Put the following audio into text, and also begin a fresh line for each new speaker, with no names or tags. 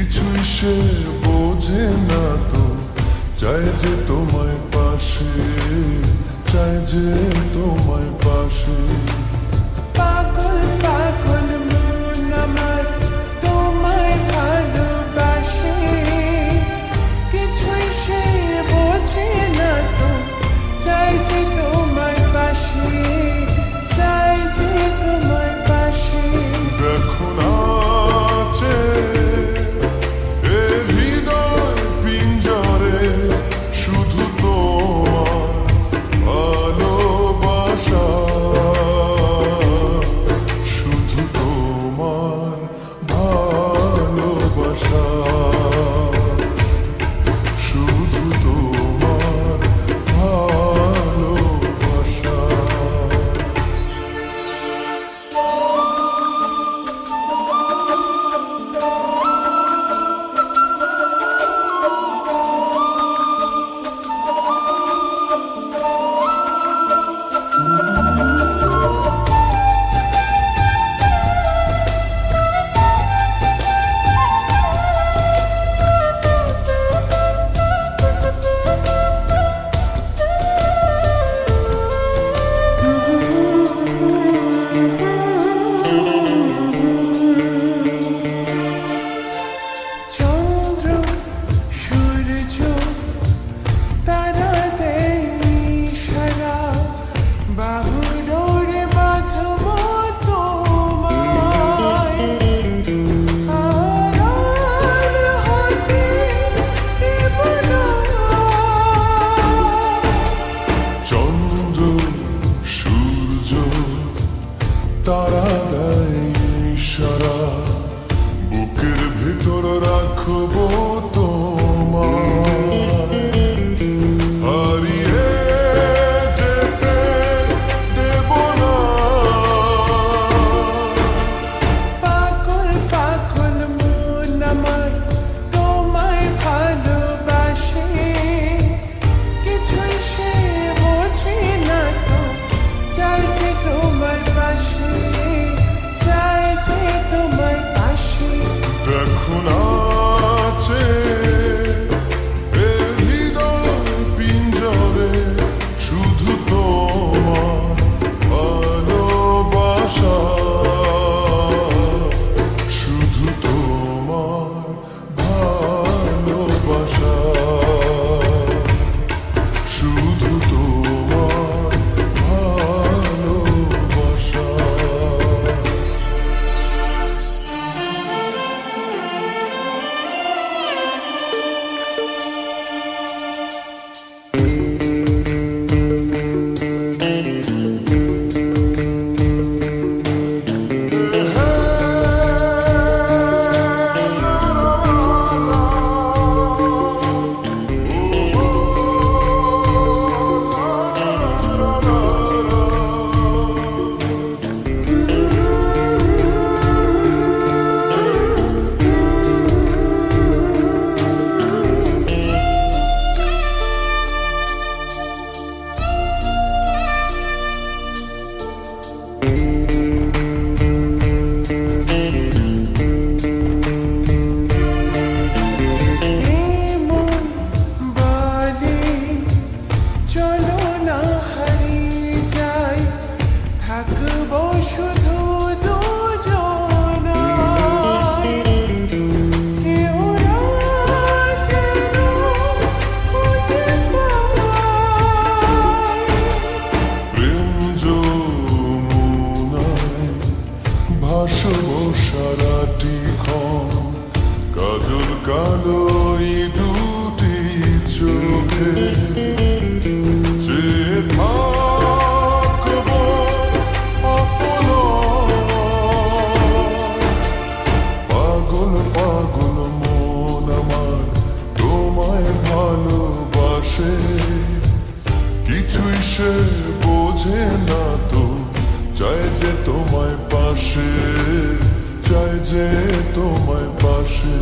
কিছুই সে বোঝে না তো, চাই যে তোমায় পাশে, চাই যে তোমায় পাশে।
পাগল পাগল মন আমার তোমায় ভালোবাসে, কিছুই সে বোঝে না তো, চাই যে তোমায় পাশে, চাই যে তোমায় পাশে।
দেখো নাচে এ হৃদয় পিঞ্জরে, শুধু তোমার ভালোবাসা, শুধু তোমার ভালোবাসা, শুধু তোমার ভালোবাসা।
চন্দ্র সূর্য তারা দেয় ইশারা, বাহু ডোরে বাঁধবো তোমায়, আড়াল হতে দেব না।
চন্দ্র সূর্য তারা দেয় ইশারা, বুকের ভিতর রাখবো তোমায়, হারিয়ে যেতে দেব না।
পাগল পাগল মন আমার তোমায় ভালোবাসে, কিছুই সে বোঝে না তো, চাই যে তোমার পাশে, চাই যে তোমার পাশে।
দেখো নাচে এ হৃদয় পিঞ্জরে, শুধু তোমার ভালোবাসা, শুধু তোমার ভালোবাসা, শুধু তোমার ভালোবাসা।
চলো না হারিয়ে যাই, থাকবো শুধু দুজনায়, কেউ না যেন খুঁজে পায়।
প্রেম যমুনায় ভাসবো সারাটি ক্ষণ, কাজল কালো এই দুটি চোখে চেয়ে থাকবো অপলক। পাগল পাগল মন আমার তোমায় ভালোবাসে, কিছুই সে বোঝে না তো, চাই যে তোমায় পাশে, চাই যে তোমায় পাশে।